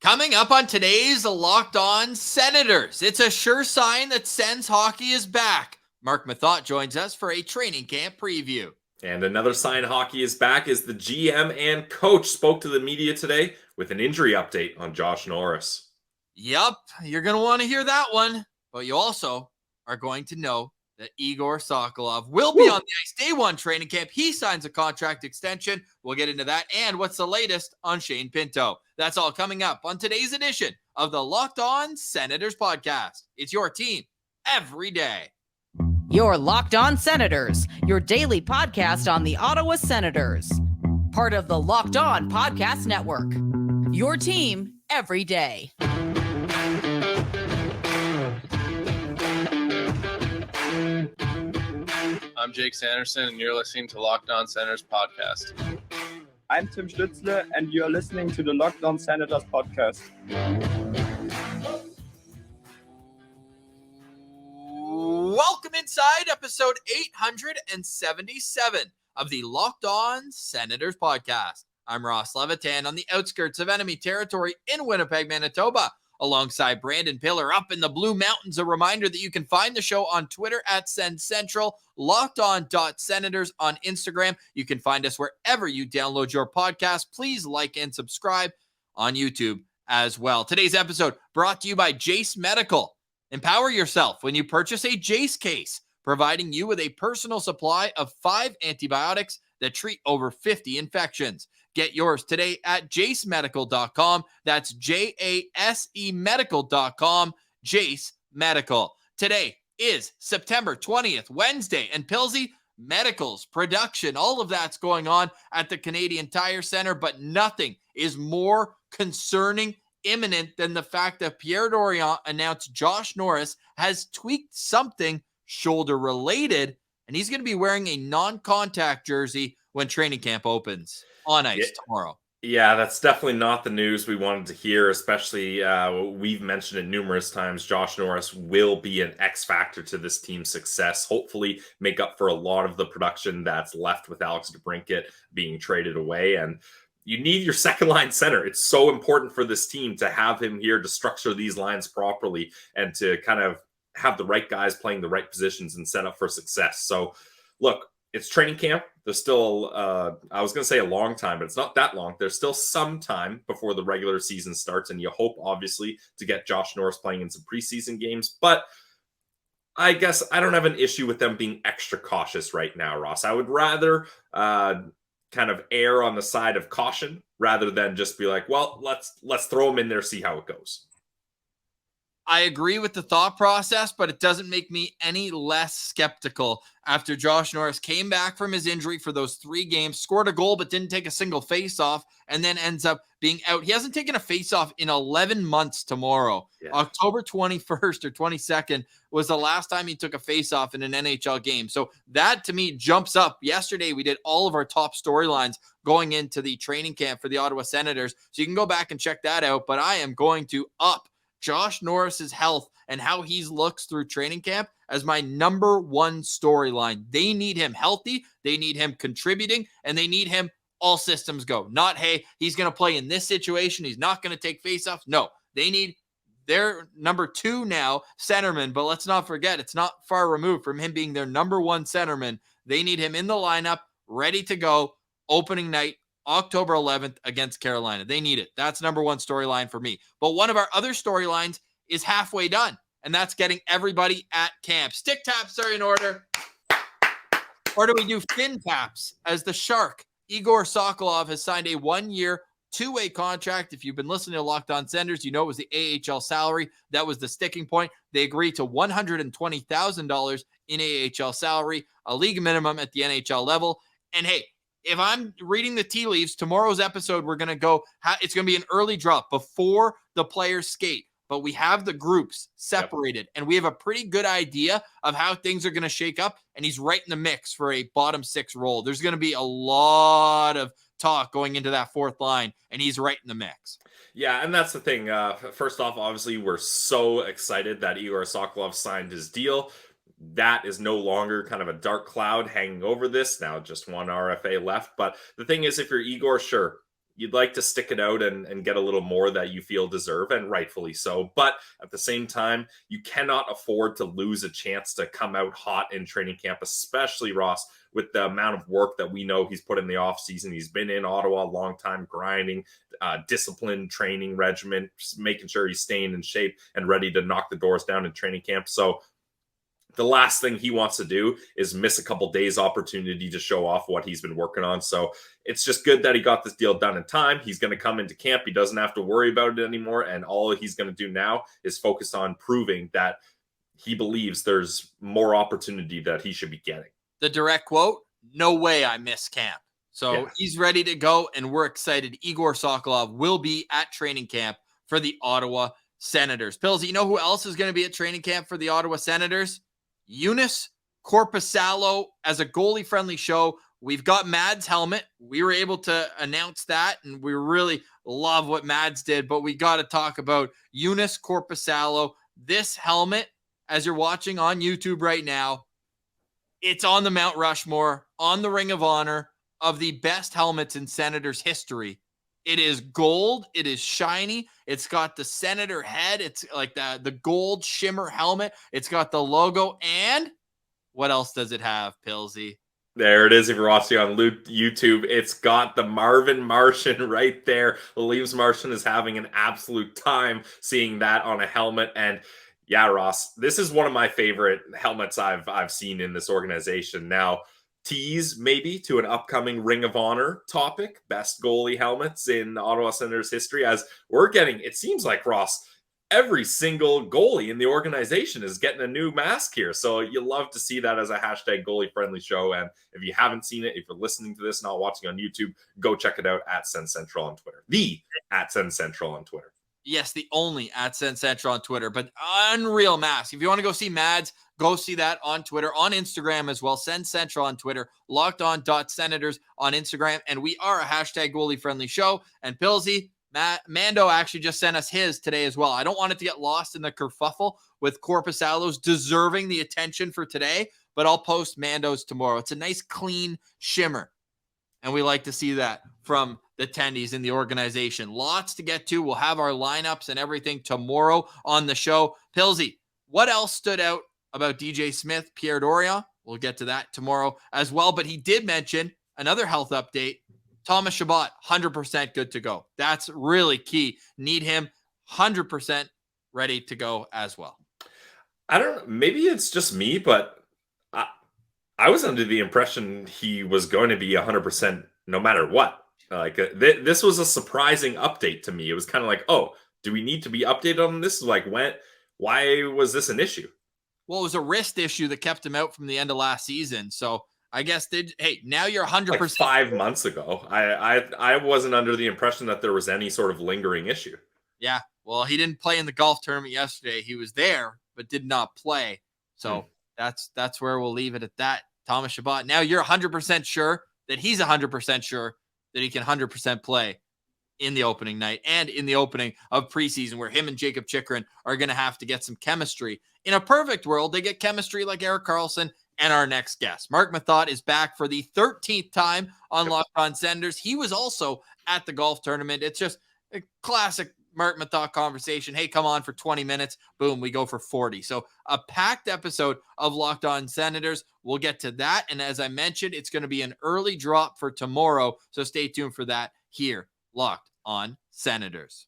Coming up on today's Locked On Senators, it's a sure sign that Sens hockey is back. Marc Methot joins us for a training camp preview. And another sign hockey is back is the GM and coach spoke to the media today with an injury update on Josh Norris. Yup, you're going to want to hear that one, but you also are going to know that Egor Sokolov will be on the ice day one training camp. He signs a contract extension. We'll get into that and what's the latest on Shane Pinto. That's all coming up on today's edition of the Locked On Senators podcast. It's your team every day. Your Locked On Senators, your daily podcast on the Ottawa Senators. Part of the Locked On Podcast Network. Your team every day. I'm Jake Sanderson, and you're listening to Locked On Senators podcast. I'm Tim Stützle, and you're listening to the Locked On Senators podcast. Welcome inside episode 877 of the Locked On Senators podcast. I'm Ross Levitan on the outskirts of enemy territory in Winnipeg, Manitoba, alongside Brandon Piller up in the Blue Mountains. A reminder that you can find the show on Twitter at Sens Central, LockedOn.Senators on Instagram. You can find us wherever you download your podcast. Please like and subscribe on YouTube as well. Today's episode brought to you by Jace Medical. Empower yourself when you purchase a Jace case, providing you with a personal supply of 5 antibiotics that treat over 50 infections. Get yours today at jacemedical.com. That's J-A-S-E medical.com. Jace Medical. Today is September 20th, Wednesday, and Pilsy Medicals, production, all of that's going on at the Canadian Tire Center, but nothing is more concerning, imminent than the fact that Pierre Dorion announced Josh Norris has tweaked something shoulder-related, and he's going to be wearing a non-contact jersey when training camp opens on ice tomorrow. Yeah, that's definitely not the news we wanted to hear, especially we've mentioned it numerous times. Josh Norris will be an X factor to this team's success, hopefully make up for a lot of the production that's left with Alex DeBrincat being traded away. And you need your second line center. It's so important for this team to have him here to structure these lines properly and to kind of have the right guys playing the right positions and set up for success. So look, it's training camp. There's still, I was going to say a long time, but it's not that long. There's still some time before the regular season starts, and you hope, obviously, to get Josh Norris playing in some preseason games. But I guess I don't have an issue with them being extra cautious right now, Ross. I would rather kind of err on the side of caution rather than just be like, well, let's throw him in there, see how it goes. I agree with the thought process, but it doesn't make me any less skeptical after Josh Norris came back from his injury for those 3 games, scored a goal but didn't take a single face-off, and then ends up being out. He hasn't taken a face-off in 11 months tomorrow. Yeah. October 21st or 22nd was the last time he took a face-off in an NHL game. So that, to me, jumps up. Yesterday, we did all of our top storylines going into the training camp for the Ottawa Senators. So you can go back and check that out, but I am going to up Josh Norris's health and how he looks through training camp as my number one storyline. They need him healthy, they need him contributing, and they need him all systems go. Not, hey, he's going to play in this situation, he's not going to take faceoffs. No, they need their number 2 now, centerman, but let's not forget, it's not far removed from him being their number 1 centerman. They need him in the lineup, ready to go, opening night, October 11th against Carolina. They need it. That's number 1 storyline for me. But one of our other storylines is halfway done, and that's getting everybody at camp. Stick taps are in order. Or do we do fin taps as the Shark? Igor Sokolov has signed a 1-year, 2-way contract. If you've been listening to Locked On Senators, you know it was the AHL salary. That was the sticking point. They agreed to $120,000 in AHL salary, a league minimum at the NHL level. And hey, if I'm reading the tea leaves, tomorrow's episode, we're going to go, it's going to be an early drop before the players skate, but we have the groups separated and we have a pretty good idea of how things are going to shake up. And he's right in the mix for a bottom 6 role. There's going to be a lot of talk going into that 4th line, and he's right in the mix. Yeah, and that's the thing. First off, obviously, we're so excited that Egor Sokolov signed his deal. That is no longer kind of a dark cloud hanging over this. Now just 1 RFA left. But the thing is, if you're Igor, sure, you'd like to stick it out and get a little more that you feel deserve, and rightfully so. But at the same time, you cannot afford to lose a chance to come out hot in training camp, especially Ross, with the amount of work that we know he's put in the offseason. He's been in Ottawa a long time, grinding, disciplined training regimen, making sure he's staying in shape and ready to knock the doors down in training camp. So the last thing he wants to do is miss a couple days opportunity to show off what he's been working on. So it's just good that he got this deal done in time. He's going to come into camp. He doesn't have to worry about it anymore. And all he's going to do now is focus on proving that he believes there's more opportunity that he should be getting. The direct quote, "No way I miss camp." So he's ready to go, and we're excited. Egor Sokolov will be at training camp for the Ottawa Senators. Pills, you know who else is going to be at training camp for the Ottawa Senators? Joonas Korpisalo. As a goalie-friendly show, we've got Mads' helmet. We were able to announce that, and we really love what Mads did, but we got to talk about Joonas Korpisalo. This helmet, as you're watching on YouTube right now, it's on the Mount Rushmore, on the Ring of Honor of the best helmets in Senators history. It is gold. It is shiny. It's got the Senator head. It's like the gold shimmer helmet. It's got the logo. And what else does it have, Pillsy? There it is. If you're watching on YouTube, it's got the Marvin Martian right there. Leaves Martian is having an absolute time seeing that on a helmet. And yeah, Ross, this is one of my favorite helmets I've seen in this organization. Now, tease maybe to an upcoming Ring of Honor topic, best goalie helmets in Ottawa Senators history, as we're getting, it seems like, Ross, every single goalie in the organization is getting a new mask here. So you love to see that as a hashtag goalie friendly show. And if you haven't seen it, if you're listening to this, not watching on YouTube, go check it out at Sens Central on Twitter. At Sens Central on Twitter. Yes, the only at Sens Central on Twitter, but unreal mask. If you want to go see Mads, go see that on Twitter, on Instagram as well. Sens Central on Twitter, lockedon.senators on Instagram. And we are a hashtag goalie friendly show. And Pillsy, Mando actually just sent us his today as well. I don't want it to get lost in the kerfuffle with Korpisalo's deserving the attention for today, but I'll post Mando's tomorrow. It's a nice clean shimmer, and we like to see that from the attendees in the organization. Lots to get to. We'll have our lineups and everything tomorrow on the show. Pillsy, what else stood out about DJ Smith, Pierre Dorion? We'll get to that tomorrow as well, but he did mention another health update. Thomas Shabbat, 100% good to go. That's really key. Need him 100% ready to go as well. I don't know. Maybe it's just me, but I was under the impression he was going to be 100% no matter what. Like this was a surprising update to me. It was kind of like, oh, do we need to be updated on this? Like, why was this an issue? Well, it was a wrist issue that kept him out from the end of last season. So I guess now you're 100%. Like 5 months ago, I wasn't under the impression that there was any sort of lingering issue. Yeah, well, he didn't play in the golf tournament yesterday. He was there, but did not play. So that's where we'll leave it at that. Thomas Shabbat. Now you're 100% sure that he's 100% sure that he can 100% play in the opening night and in the opening of preseason, where him and Jacob Chychrun are going to have to get some chemistry. In a perfect world, they get chemistry like Erik Karlsson and our next guest. Marc Methot is back for the 13th time on Locked On Senators. He was also at the golf tournament. It's just a classic Marc Methot conversation. Hey, come on for 20 minutes. Boom, we go for 40. So a packed episode of Locked On Senators. We'll get to that. And as I mentioned, it's going to be an early drop for tomorrow. So stay tuned for that here, Locked On Senators.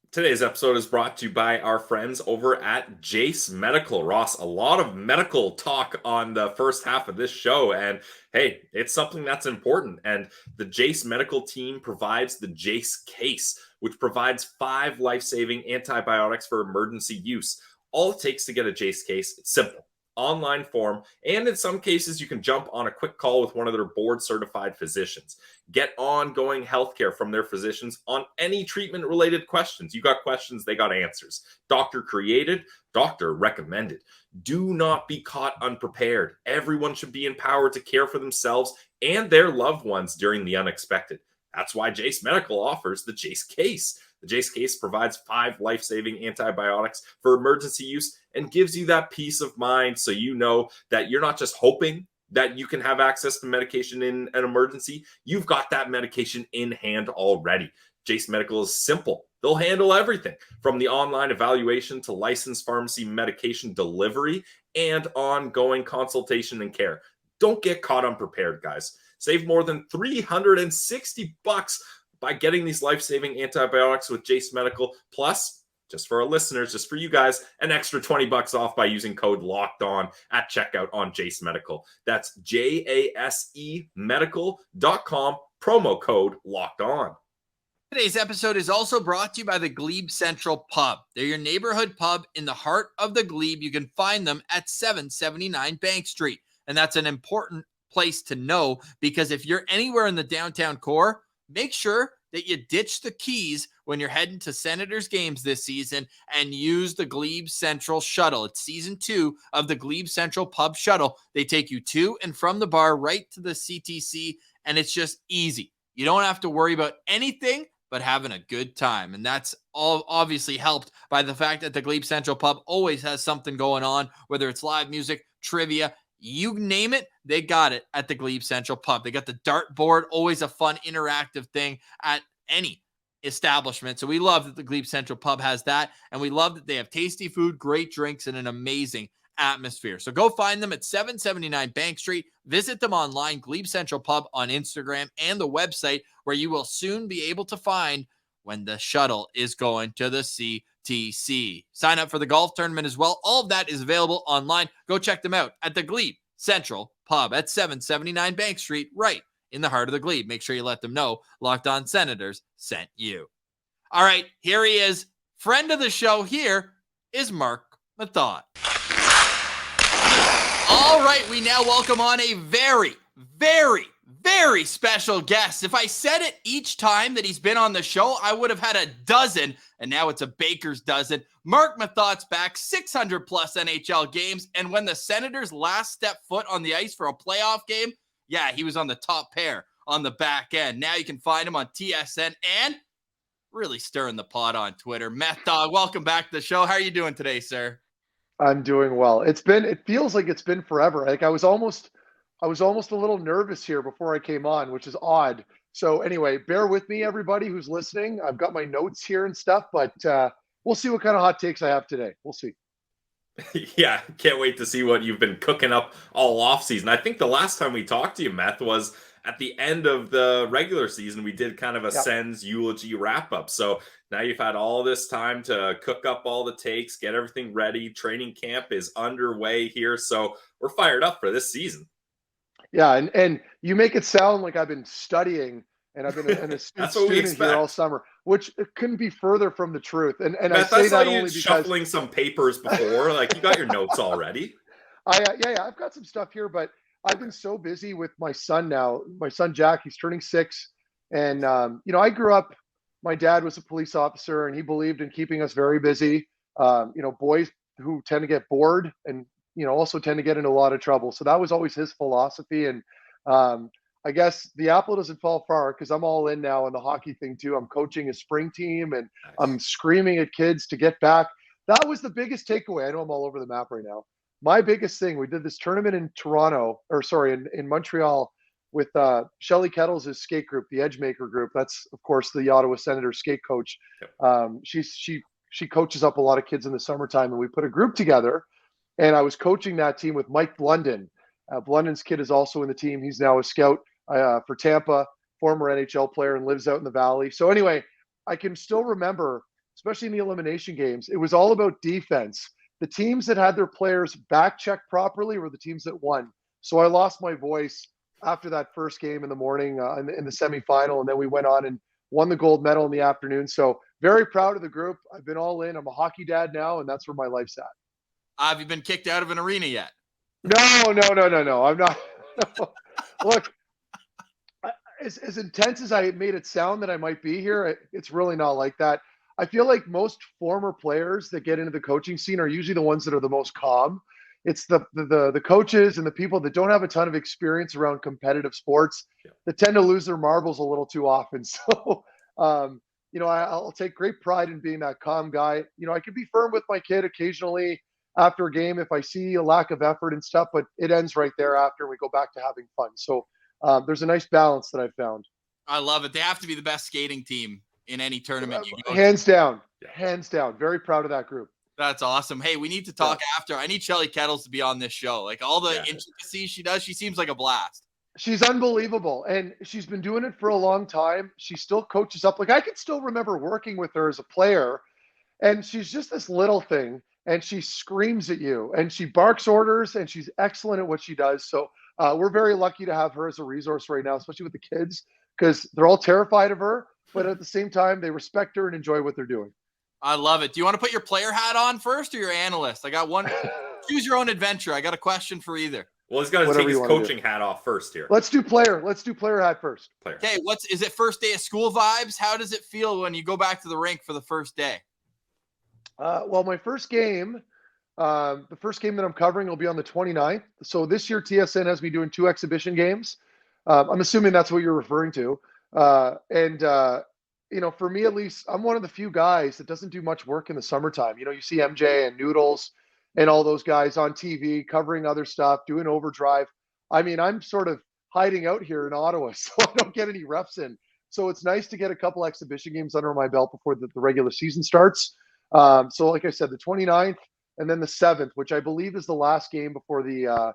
Today's episode is brought to you by our friends over at Jace Medical. Ross, a lot of medical talk on the first half of this show, and hey, it's something that's important. And the Jace Medical team provides the Jace case, which provides 5 life-saving antibiotics for emergency use. All it takes to get a Jace case, it's simple. Online form, and in some cases, you can jump on a quick call with one of their board-certified physicians. Get ongoing healthcare from their physicians on any treatment-related questions. You got questions, they got answers. Doctor created, doctor recommended. Do not be caught unprepared. Everyone should be empowered to care for themselves and their loved ones during the unexpected. That's why Jace Medical offers the Jace case. The Jace case provides 5 life-saving antibiotics for emergency use and gives you that peace of mind so you know that you're not just hoping that you can have access to medication in an emergency, you've got that medication in hand already. Jase Medical is simple. They'll handle everything from the online evaluation to licensed pharmacy medication delivery and ongoing consultation and care. Don't get caught unprepared, guys. Save more than $360 by getting these life-saving antibiotics with Jase Medical. Plus, just for our listeners, just for you guys, an extra $20 off by using code LOCKEDON at checkout on Jase Medical. That's JASE medical.com, promo code LOCKEDON. Today's episode is also brought to you by the GLEBE Central Pub. They're your neighborhood pub in the heart of the Glebe. You can find them at 779 Bank Street. And that's an important place to know, because if you're anywhere in the downtown core, make sure that you ditch the keys when you're heading to Senators games this season and use the GLEBE Central Shuttle. It's season 2 of the GLEBE Central Pub Shuttle. They take you to and from the bar right to the CTC, and it's just easy. You don't have to worry about anything but having a good time. And that's all obviously helped by the fact that the GLEBE Central Pub always has something going on, whether it's live music, trivia, you name it, they got it at the GLEBE Central Pub. They got the dartboard, always a fun interactive thing at any establishment. So we love that the GLEBE Central Pub has that. And we love that they have tasty food, great drinks, and an amazing atmosphere. So go find them at 779 Bank Street. Visit them online, GLEBE Central Pub on Instagram and the website, where you will soon be able to find when the shuttle is going to the CTC. Sign up for the golf tournament as well. All of that is available online. Go check them out at the GLEBE Central Pub at 779 Bank Street, right in the heart of the Glebe. Make sure you let them know Locked On Senators sent you. All right, here he is. Friend of the show here is Marc Methot. All right, we now welcome on a very, very, very special guest. If I said it each time that he's been on the show, I would have had a dozen, and now it's a baker's dozen. Marc Methot's back, 600-plus NHL games, and when the Senators last stepped foot on the ice for a playoff game, yeah, he was on the top pair on the back end. Now you can find him on TSN and really stirring the pot on Twitter. Methot, welcome back to the show. How are you doing today, sir? I'm doing well. It feels like it's been forever. Like I was almost a little nervous here before I came on, which is odd. So anyway, bear with me, everybody who's listening. I've got my notes here and stuff, but we'll see what kind of hot takes I have today. We'll see. Yeah, can't wait to see what you've been cooking up all off season. I think the last time we talked to you, Meth, was at the end of the regular season. We did kind of a Sens eulogy wrap up. So now you've had all this time to cook up all the takes, get everything ready. Training camp is underway here. So we're fired up for this season. Yeah, and you make it sound like I've been studying and I've been an student here all summer, which couldn't be further from the truth. And Matt, I say that only because shuffling some papers before, like you got your notes already. Yeah, I've got some stuff here, but I've been so busy with my son now. My son Jack, he's turning 6, and I grew up. My dad was a police officer, and he believed in keeping us very busy. Boys who tend to get bored and also tend to get into a lot of trouble. So that was always his philosophy. And I guess the apple doesn't fall far because I'm all in now on the hockey thing too. I'm coaching a spring team and I'm screaming at kids to get back. That was the biggest takeaway. I know I'm all over the map right now. My biggest thing, we did this tournament in in Montreal with Shelly Kettles' skate group, the Edgemaker group. That's, of course, the Ottawa Senators skate coach. She coaches up a lot of kids in the summertime, and we put a group together. And I was coaching that team with Mike Blunden. Blunden's kid is also in the team. He's now a scout for Tampa, former NHL player, and lives out in the Valley. So anyway, I can still remember, especially in the elimination games, it was all about defense. The teams that had their players back checked properly were the teams that won. So I lost my voice after that first game in the morning in the semifinal, and then we went on and won the gold medal in the afternoon. So very proud of the group. I've been all in. I'm a hockey dad now, and that's where my life's at. Have you been kicked out of an arena yet? No. I'm not. Look, as intense as I made it sound that I might be here, it's really not like that. I feel like most former players that get into the coaching scene are usually the ones that are the most calm. It's the coaches and the people that don't have a ton of experience around competitive sports that tend to lose their marbles a little too often. So, I'll take great pride in being that calm guy. I can be firm with my kid occasionally. after a game if I see a lack of effort and stuff, but it ends right there after we go back to having fun. So there's a nice balance that I've found. I love it. They have to be the best skating team in any tournament you go Hands to. down. Hands down. Very proud of that group. That's awesome. Hey, we need to talk after. I need Shelly Kettles to be on this show. Like all the intricacies she does, she seems like a blast. She's unbelievable. And she's been doing it for a long time. She still coaches up. Like I can still remember working with her as a player. And she's just this little thing. And she screams at you. And she barks orders. And she's excellent at what she does. So we're very lucky to have her as a resource right now, especially with the kids, because they're all terrified of her. But at the same time, they respect her and enjoy what they're doing. I love it. Do you want to put your player hat on first or your analyst? I got one. Choose your own adventure. I got a question for either. Well, he's got to take his coaching hat off first here. Let's do player. Let's do player hat first. Okay, is it first day of school vibes? How does it feel when you go back to the rink for the first day? Well, my first game, the first game that I'm covering will be on the 29th. So this year TSN has me doing 2 exhibition games. I'm assuming that's what you're referring to. You know, for me at least, I'm one of the few guys that doesn't do much work in the summertime. You know, you see MJ and Noodles and all those guys on TV covering other stuff, doing overdrive. I mean, I'm sort of hiding out here in Ottawa, so I don't get any reps in. So it's nice to get a couple exhibition games under my belt before the regular season starts. So like I said, the 29th and then the 7th, which I believe is the last game before the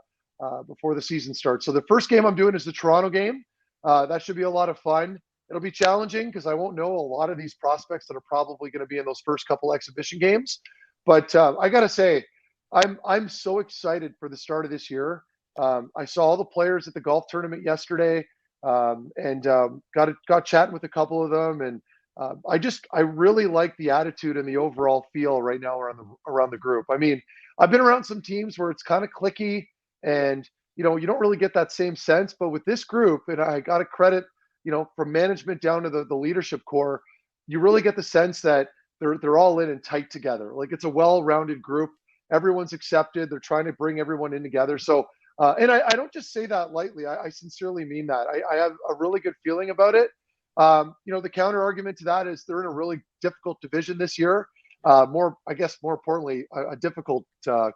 season starts. So the first game I'm doing is the Toronto game. That should be a lot of fun. It'll be challenging because I won't know a lot of these prospects that are probably going to be in those first couple exhibition games. But I got to say, I'm so excited for the start of this year. I saw all the players at the golf tournament yesterday, and got chatting with a couple of them, and I really like the attitude and the overall feel right now around the group. I mean, I've been around some teams where it's kind of cliquey, and you know you don't really get that same sense. But with this group, and I got to credit, you know, from management down to the leadership core, you really get the sense that they're all in and tight together. Like it's a well-rounded group. Everyone's accepted. They're trying to bring everyone in together. So, and I don't just say that lightly. I sincerely mean that. I have a really good feeling about it. You know, the counter argument to that is they're in a really difficult division this year. More importantly, a difficult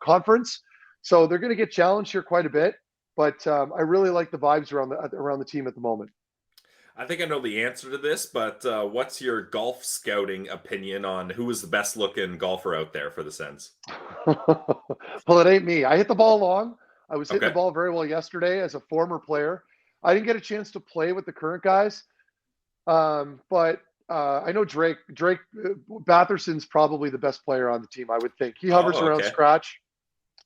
conference. So they're going to get challenged here quite a bit. But I really like the vibes around the team at the moment. I think I know the answer to this, but what's your golf scouting opinion on who is the best looking golfer out there for the Sens? Well, it ain't me. I hit the ball long. I was hitting the ball very well yesterday as a former player. I didn't get a chance to play with the current guys. But I know Drake Batherson's probably the best player on the team, I would think. He hovers around scratch.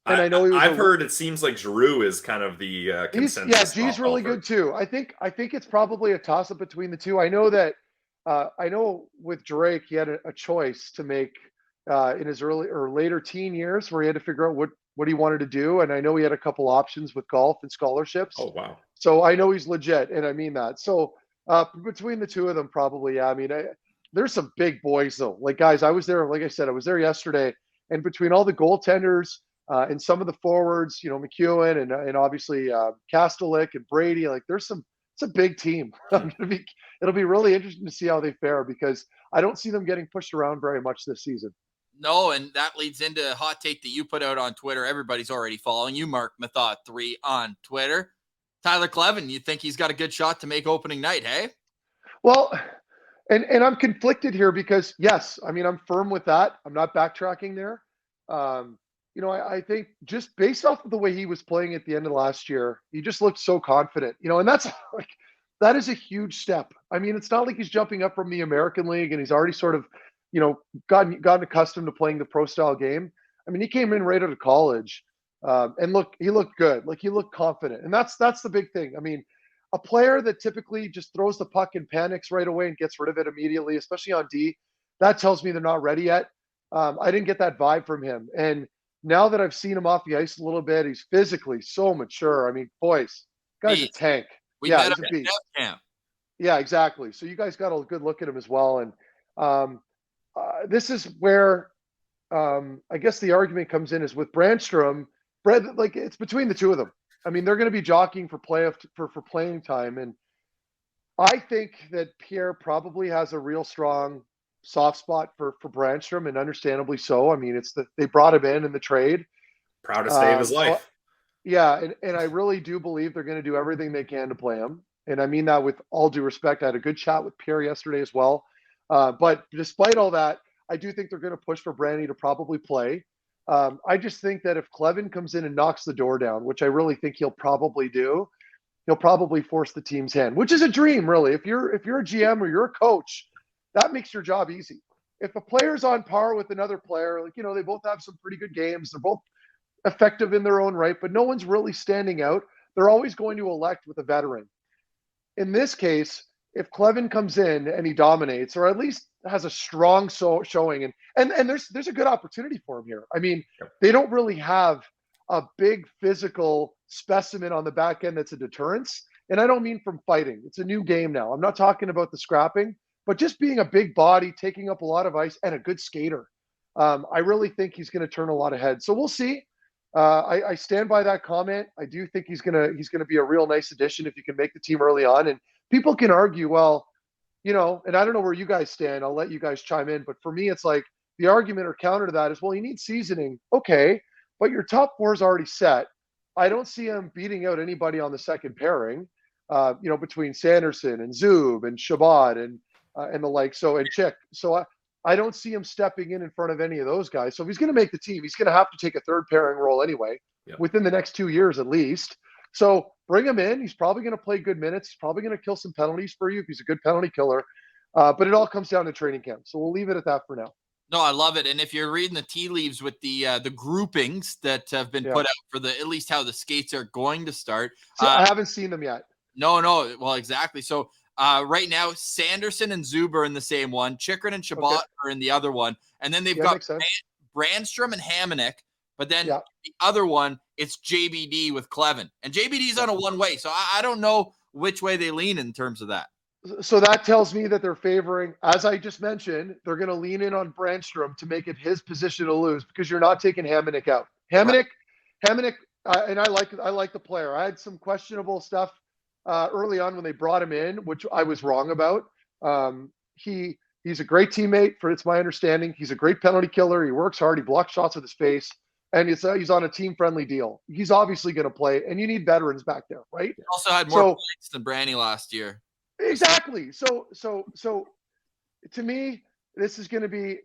And I know I've heard it seems like Giroux is kind of the consensus. Yeah, G's really good too. I think it's probably a toss-up between the two. I know that with Drake, he had a choice to make in his early or later teen years where he had to figure out what he wanted to do. And I know he had a couple options with golf and scholarships. Oh, wow. So I know he's legit, and I mean that. So between the two of them, probably, yeah. I mean, there's some big boys though. Like guys, I was there. Like I said, I was there yesterday, and between all the goaltenders. And some of the forwards, you know, McEwen and obviously Kastelik and Brady, like it's a big team. It'll be really interesting to see how they fare because I don't see them getting pushed around very much this season. No, and that leads into a hot take that you put out on Twitter. Everybody's already following you, Marc Methot 3 on Twitter. Tyler Kleven, you think he's got a good shot to make opening night, hey? Well, and I'm conflicted here because, yes, I mean, I'm firm with that. I'm not backtracking there. You know, I think just based off of the way he was playing at the end of last year, he just looked so confident, you know, and that is a huge step. I mean, it's not like he's jumping up from the American League and he's already sort of, you know, gotten accustomed to playing the pro style game. I mean, he came in right out of college and he looked good. Like he looked confident. And that's the big thing. I mean, a player that typically just throws the puck and panics right away and gets rid of it immediately, especially on D, that tells me they're not ready yet. I didn't get that vibe from him. And now that I've seen him off the ice a little bit, he's physically so mature. I mean, boys, guy's a tank. He's a beast. Yeah, exactly. So you guys got a good look at him as well. And this is where I guess the argument comes in is with Brannstrom. Like it's between the two of them. I mean, they're going to be jockeying for playing time, and I think that Pierre probably has a real strong soft spot for Brannstrom, and understandably so. I mean, they brought him in the trade. Proudest day of his life. Yeah, and I really do believe they're going to do everything they can to play him. And I mean that with all due respect. I had a good chat with Pierre yesterday as well. But despite all that, I do think they're going to push for Brandy to probably play. I just think that if Kleven comes in and knocks the door down, which I really think he'll probably do, he'll probably force the team's hand, which is a dream, really. If you're a GM or you're a coach, that makes your job easy. If a player's on par with another player, like, they both have some pretty good games. They're both effective in their own right, but no one's really standing out. They're always going to elect with a veteran. In this case, if Kleven comes in and he dominates, or at least has a strong showing, and there's a good opportunity for him here. I mean, they don't really have a big physical specimen on the back end that's a deterrence. And I don't mean from fighting. It's a new game now. I'm not talking about the scrapping, but just being a big body, taking up a lot of ice, and a good skater. I really think he's going to turn a lot of heads. So we'll see. I stand by that comment. I do think he's gonna be a real nice addition if you can make the team early on. And people can argue, well, and I don't know where you guys stand. I'll let you guys chime in. But for me, it's like the argument or counter to that is, well, you need seasoning. Okay, but your top four is already set. I don't see him beating out anybody on the second pairing. Between Sanderson and Zub and Shabbat and the like. So and Chick. So I don't see him stepping in front of any of those guys. So if he's going to make the team, he's going to have to take a third pairing role anyway, within the next 2 years at least. So bring him in. He's probably going to play good minutes. He's probably going to kill some penalties for you if he's a good penalty killer. But it all comes down to training camp. So we'll leave it at that for now. No, I love it. And if you're reading the tea leaves with the groupings that have been put out for at least how the skates are going to start. So I haven't seen them yet. No. Well, exactly. So right now, Sanderson and Zub are in the same one. Chikrin and Shabbat are in the other one. And then they've got Brannstrom and Hamonic. But then the other one, it's JBD with Kleven. And JBD's on a one-way. So I don't know which way they lean in terms of that. So that tells me that they're favoring, as I just mentioned, they're going to lean in on Brannstrom to make it his position to lose because you're not taking Hamonic out. Hamonic, and I like the player. I had some questionable stuff early on when they brought him in, which I was wrong about. He's a great teammate, it's my understanding. He's a great penalty killer. He works hard. He blocks shots with his face, and he's on a team-friendly deal. He's obviously going to play, and you need veterans back there, right? He also had more points than Branny last year. Exactly. So to me, this is going to be,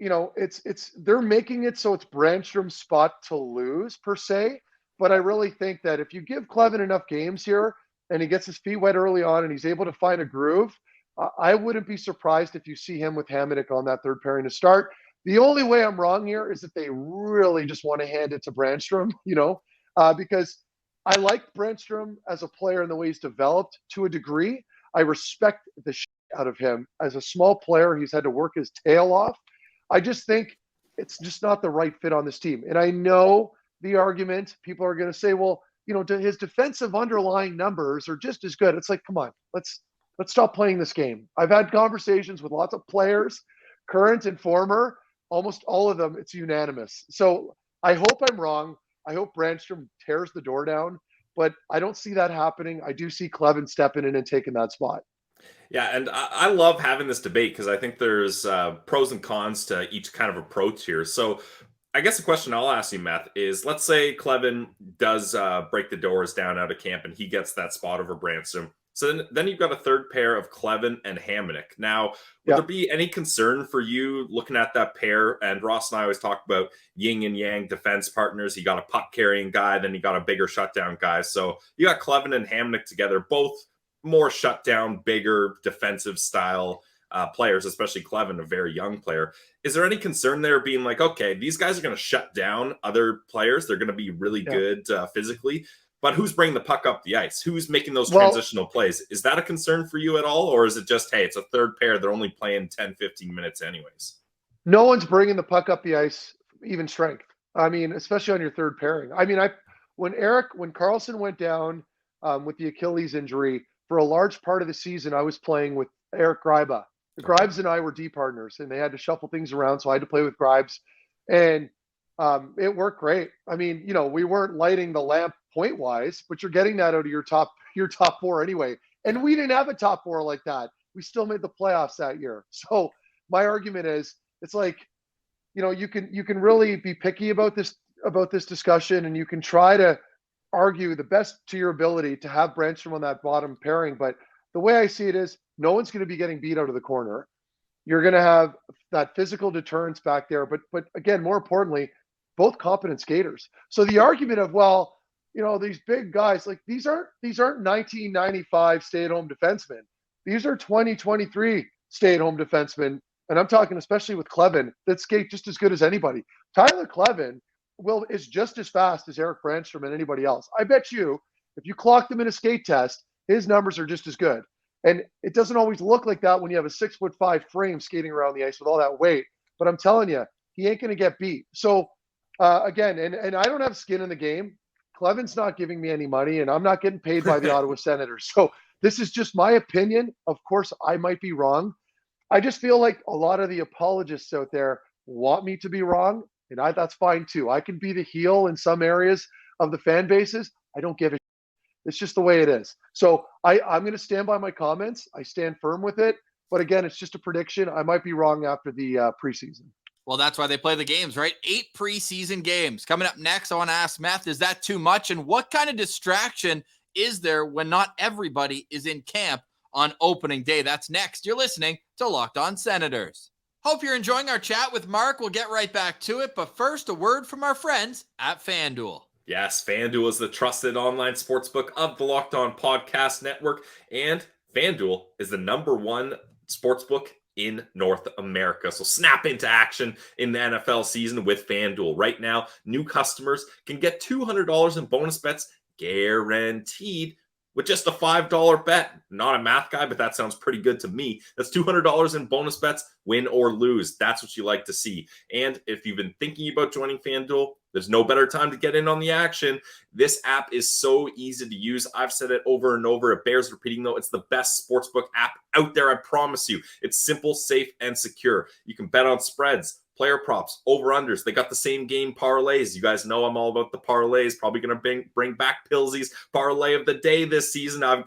they're making it so it's Brannstrom's spot to lose per se. But I really think that if you give Kleven enough games here and he gets his feet wet early on and he's able to find a groove, I wouldn't be surprised if you see him with Hamonic on that third pairing to start. The only way I'm wrong here is if they really just want to hand it to Brannstrom, because I like Brannstrom as a player and the way he's developed to a degree. I respect the shit out of him. As a small player, he's had to work his tail off. I just think it's just not the right fit on this team. And I know the argument, people are going to say, well, his defensive underlying numbers are just as good. It's like, come on, let's stop playing this game. I've had conversations with lots of players, current and former, almost all of them, it's unanimous. So I hope I'm wrong. I hope Brannstrom tears the door down. But I don't see that happening. I do see Kleven stepping in and taking that spot. Yeah, and I love having this debate because I think there's pros and cons to each kind of approach here. So I guess the question I'll ask you, Meth, is let's say Kleven does break the doors down out of camp and he gets that spot over Brannstrom. So then you've got a third pair of Kleven and Hamonic. Now, would there be any concern for you looking at that pair? And Ross and I always talk about yin and yang defense partners. You got a puck carrying guy, then you got a bigger shutdown guy. So you got Kleven and Hamonic together, both more shutdown, bigger defensive style players, especially Kleven, a very young player. Is there any concern there being like, okay, these guys are going to shut down other players. They're going to be really good physically. But who's bringing the puck up the ice? Who's making those transitional plays? Is that a concern for you at all? Or is it just, hey, it's a third pair. They're only playing 10, 15 minutes anyways? No one's bringing the puck up the ice, even strength. I mean, especially on your third pairing. I mean, when Karlsson went down with the Achilles injury, for a large part of the season, I was playing with Erik Brannstrom. Gribes and I were D partners, and they had to shuffle things around, so I had to play with Gribes. And it worked great. I mean, we weren't lighting the lamp point-wise, but you're getting that out of your top four anyway. And we didn't have a top four like that. We still made the playoffs that year. So my argument is, it's like, you can really be picky about this about this discussion, and you can try to argue the best to your ability to have Brannstrom on that bottom pairing. But the way I see it is, no one's going to be getting beat out of the corner. You're going to have that physical deterrence back there. But again, more importantly, both competent skaters. So the argument of, well, these big guys, like these aren't 1995 stay-at-home defensemen. These are 2023 stay-at-home defensemen. And I'm talking especially with Kleven, that skate just as good as anybody. Tyler Kleven is just as fast as Erik Brannstrom and anybody else. I bet you, if you clock them in a skate test, his numbers are just as good. And it doesn't always look like that when you have a 6'5" frame skating around the ice with all that weight. But I'm telling you, he ain't going to get beat. So again, and I don't have skin in the game. Kleven's not giving me any money, and I'm not getting paid by the Ottawa Senators. So this is just my opinion. Of course, I might be wrong. I just feel like a lot of the apologists out there want me to be wrong, and that's fine too. I can be the heel in some areas of the fan bases. I don't give a shit. It's just the way it is. So I'm going to stand by my comments. I stand firm with it. But again, it's just a prediction. I might be wrong after the preseason. Well, that's why they play the games, right? 8 preseason games. Coming up next, I want to ask Meth, is that too much? And what kind of distraction is there when not everybody is in camp on opening day? That's next. You're listening to Locked On Senators. Hope you're enjoying our chat with Mark. We'll get right back to it. But first, a word from our friends at FanDuel. Yes, FanDuel is the trusted online sportsbook of the Locked On Podcast Network. And FanDuel is the #1 sportsbook in North America. So snap into action in the NFL season with FanDuel. Right now, new customers can get $200 in bonus bets guaranteed with just a $5 bet. Not a math guy, but that sounds pretty good to me. That's $200 in bonus bets, win or lose. That's what you like to see. And if you've been thinking about joining FanDuel, there's no better time to get in on the action. This app is so easy to use. I've said it over and over. It bears repeating, though. It's the best sportsbook app out there, I promise you. It's simple, safe, and secure. You can bet on spreads, player props, over-unders. They got the same game parlays. You guys know I'm all about the parlays. Probably going to bring back Pilsy's parlay of the day this season. I'm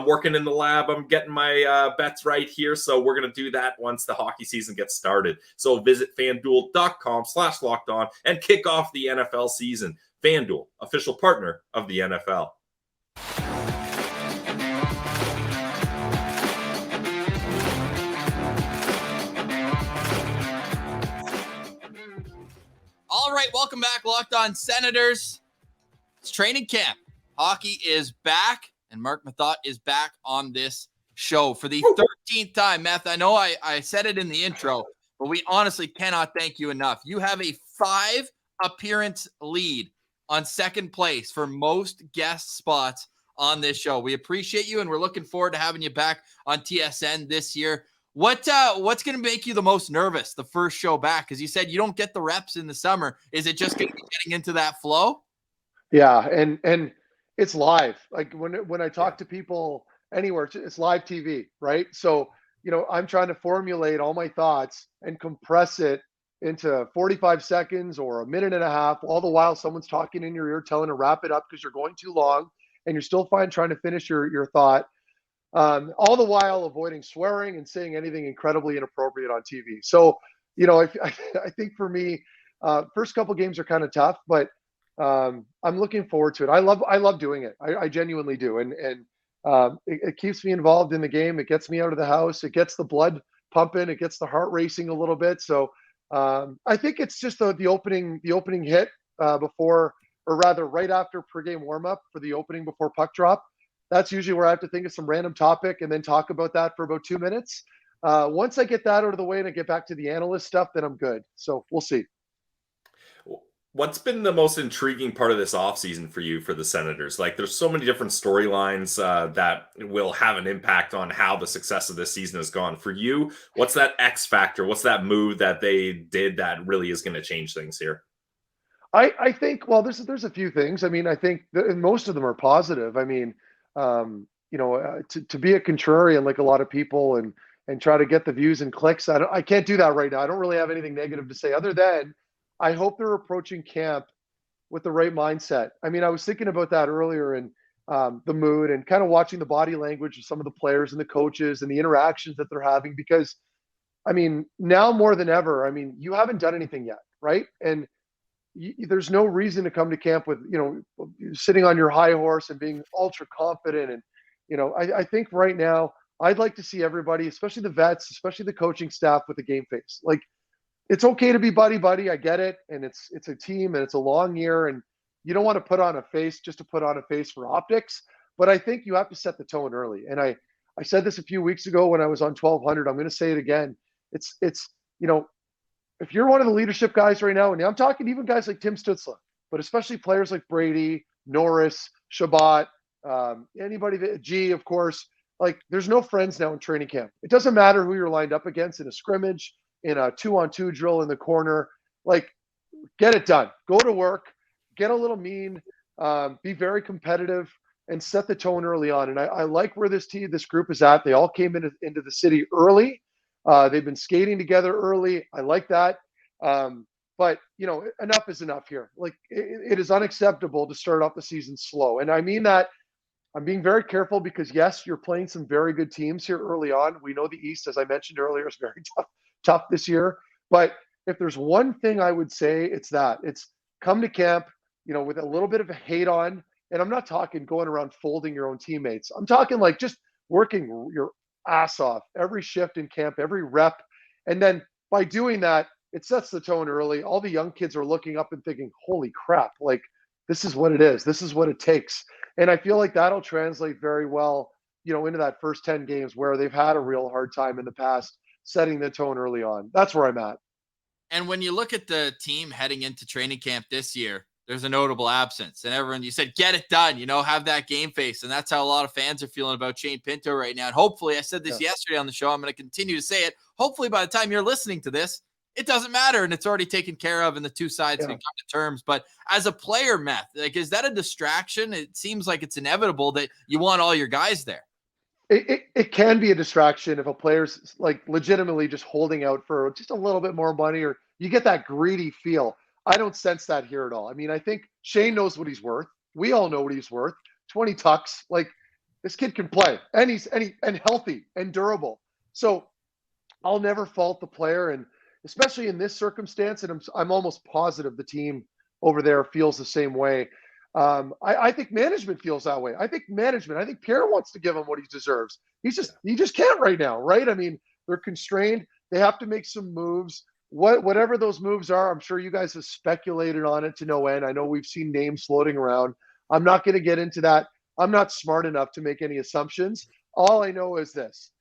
working in the lab. I'm getting my bets right here. So we're going to do that once the hockey season gets started. So visit FanDuel.com/lockedon and kick off the NFL season. FanDuel, official partner of the NFL. All right, welcome back, Locked On Senators. It's training camp. Hockey is back, and Marc Methot is back on this show for the 13th time. Meth, I know I said it in the intro, but we honestly cannot thank you enough. You have a 5-appearance lead on second place for most guest spots on this show. We appreciate you, and we're looking forward to having you back on TSN this year. What's going to make you the most nervous the first show back? Because you said you don't get the reps in the summer. Is it just going to be getting into that flow? Yeah, and it's live. Like when I talk to people anywhere, it's live TV, right? So, I'm trying to formulate all my thoughts and compress it into 45 seconds or a minute and a half, all the while someone's talking in your ear, telling to wrap it up because you're going too long, and you're still fine trying to finish your thought. All the while avoiding swearing and saying anything incredibly inappropriate on TV. So, I think for me, first couple games are kind of tough, but I'm looking forward to it. I love doing it. I genuinely do. And it keeps me involved in the game. It gets me out of the house. It gets the blood pumping. It gets the heart racing a little bit. So I think it's just the opening hit before, or rather right after pregame warmup for the opening before puck drop. That's usually where I have to think of some random topic and then talk about that for about 2 minutes. Once I get that out of the way and I get back to the analyst stuff, then I'm good. So we'll see. What's been the most intriguing part of this offseason for you for the Senators? Like, there's so many different storylines that will have an impact on how the success of this season has gone. For you, what's that X factor? What's that move that they did that really is going to change things here? I think, well, there's a few things. I mean, I think most of them are positive. I mean, to be a contrarian like a lot of people and try to get the views and clicks, I can't do that right now. I don't really have anything negative to say other than I hope they're approaching camp with the right mindset. I mean, I was thinking about that earlier and the mood and kind of watching the body language of some of the players and the coaches and the interactions that they're having, because I mean, now more than ever, I mean, you haven't done anything yet, right? And there's no reason to come to camp with, sitting on your high horse and being ultra confident. And, I think right now I'd like to see everybody, especially the vets, especially the coaching staff, with a game face. Like, it's okay to be buddy. I get it. And it's a team and it's a long year, and you don't want to put on a face just to put on a face for optics. But I think you have to set the tone early. And I said this a few weeks ago when I was on 1200. I'm going to say it again. It's if you're one of the leadership guys right now, and I'm talking even guys like Tim Stützle, but especially players like Brady, Norris, Shabbat, anybody, G, of course, like, there's no friends now in training camp. It doesn't matter who you're lined up against in a scrimmage, in a 2-on-2 drill in the corner. Like, get it done. Go to work, get a little mean, be very competitive, and set the tone early on. And I like where this group is at. They all came into the city early. They've been skating together early. I like that. But, enough is enough here. Like, it is unacceptable to start off the season slow. And I mean that. I'm being very careful because, yes, you're playing some very good teams here early on. We know the East, as I mentioned earlier, is very tough this year. But if there's one thing I would say, it's that. It's come to camp, with a little bit of a hate on. And I'm not talking going around folding your own teammates. I'm talking like just working your ass off every shift in camp, every rep. And then by doing that, it sets the tone early. All the young kids are looking up and thinking, holy crap, like, this is what it is. This is what it takes. And I feel like that'll translate very well, into that first 10 games where they've had a real hard time in the past setting the tone early on. That's where I'm at. And when you look at the team heading into training camp this year, there's a notable absence. And everyone, you said, get it done, have that game face. And that's how a lot of fans are feeling about Shane Pinto right now. And hopefully, I said this yesterday on the show, I'm going to continue to say it. Hopefully, by the time you're listening to this, it doesn't matter, and it's already taken care of, and the two sides can come to terms. But as a player, Meth, like, is that a distraction? It seems like it's inevitable that you want all your guys there. It can be a distraction if a player's like legitimately just holding out for just a little bit more money, or you get that greedy feel. I don't sense that here at all. I mean, I think Shane knows what he's worth. We all know what he's worth. 20 tucks. Like, this kid can play, and he's healthy and durable. So I'll never fault the player, and especially in this circumstance, and I'm almost positive the team over there feels the same way. I think management feels that way. I think Pierre wants to give him what he deserves. He just can't right now, right? I mean, they're constrained. They have to make some moves. Whatever those moves are, I'm sure you guys have speculated on it to no end. I know we've seen names floating around. I'm not going to get into that. I'm not smart enough to make any assumptions. All I know is this.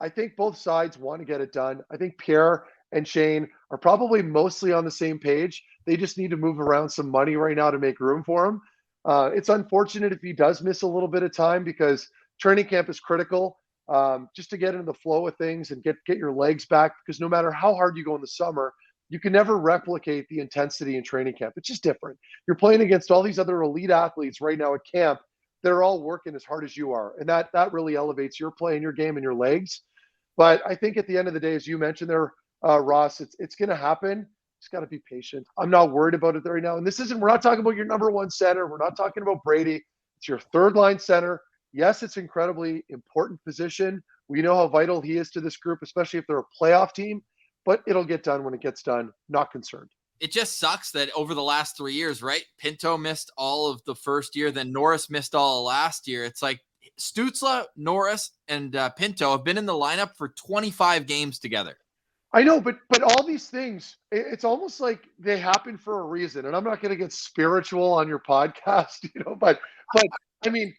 I think both sides want to get it done. I think Pierre and Shane are probably mostly on the same page. They just need to move around some money right now to make room for him. It's unfortunate if he does miss a little bit of time, because training camp is critical, just to get into the flow of things and get your legs back, because no matter how hard you go in the summer, you can never replicate the intensity in training camp. It's just different. You're playing against all these other elite athletes right now at camp. They're all working as hard as you are. And that really elevates your play and your game and your legs. But I think at the end of the day, as you mentioned there, Ross, it's going to happen. Just got to be patient. I'm not worried about it right now. And we're not talking about your number one center. We're not talking about Brady. It's your third line center. Yes, it's incredibly important position. We know how vital he is to this group, especially if they're a playoff team, but it'll get done when it gets done. Not concerned. It just sucks that over the last 3 years, right? Pinto missed all of the first year, then Norris missed all of last year. It's like Stützle, Norris, and Pinto have been in the lineup for 25 games together. I know, but all these things, it's almost like they happen for a reason. And I'm not going to get spiritual on your podcast, but I mean,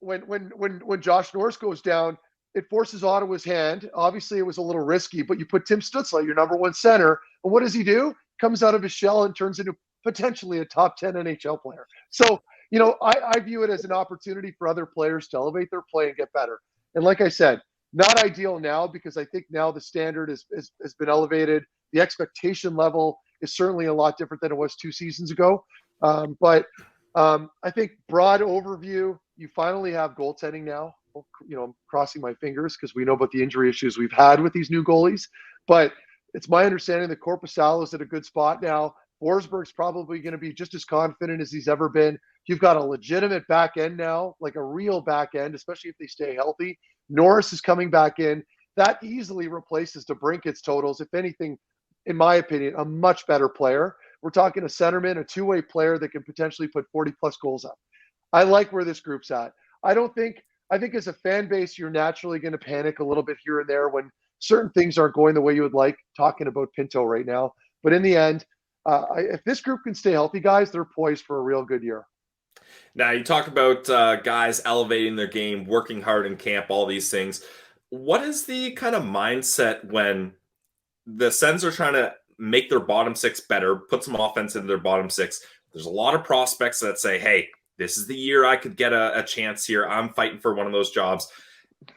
when Josh Norris goes down, it forces Ottawa's hand. Obviously, it was a little risky, but you put Tim Stützle, your number one center, and what does he do? Comes out of his shell and turns into potentially a top 10 NHL player. So, I view it as an opportunity for other players to elevate their play and get better. And like I said, not ideal now, because I think now the standard has been elevated. The expectation level is certainly a lot different than it was 2 seasons ago. But I think broad overview, you finally have goaltending now. I'm crossing my fingers because we know about the injury issues we've had with these new goalies. But it's my understanding that Korpisalo is at a good spot now. Forsberg's probably going to be just as confident as he's ever been. You've got a legitimate back end now, like a real back end, especially if they stay healthy. Norris is coming back in. That easily replaces DeBrincat's totals. If anything, in my opinion, a much better player. We're talking a centerman, a two-way player that can potentially put 40-plus goals up. I like where this group's at. I think as a fan base, you're naturally going to panic a little bit here and there when certain things aren't going the way you would like, talking about Pinto right now. But in the end, if this group can stay healthy, guys, they're poised for a real good year. Now, you talk about guys elevating their game, working hard in camp, all these things. What is the kind of mindset when the Sens are trying to make their bottom six better, put some offense into their bottom six? There's a lot of prospects that say, hey, this is the year I could get a chance here. I'm fighting for one of those jobs.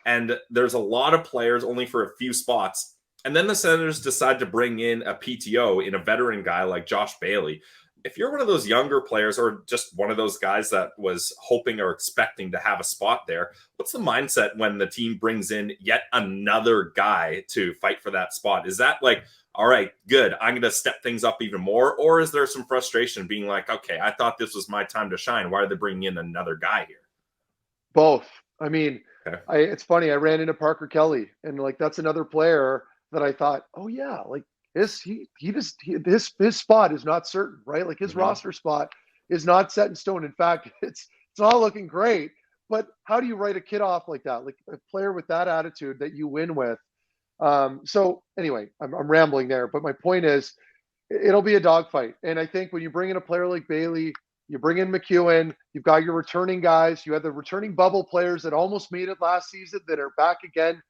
And there's a lot of players only for a few spots. And then the Senators decide to bring in a PTO in a veteran guy like Josh Bailey. If you're one of those younger players or just one of those guys that was hoping or expecting to have a spot there, what's the mindset when the team brings in yet another guy to fight for that spot? Is that like, all right, good, I'm going to step things up even more? Or is there some frustration being like, okay, I thought this was my time to shine. Why are they bringing in another guy here? Both. I mean, okay. It's funny. I ran into Parker Kelly, and like that's another player that I thought, oh yeah, like his spot is not certain, right? Like his roster spot is not set in stone. In fact, it's not looking great. But how do you write a kid off like that? Like a player with that attitude that you win with. So anyway, I'm rambling there, but my point is it'll be a dogfight. And I think when you bring in a player like Bailey, you bring in McEwen, you've got your returning guys, you have the returning bubble players that almost made it last season that are back again.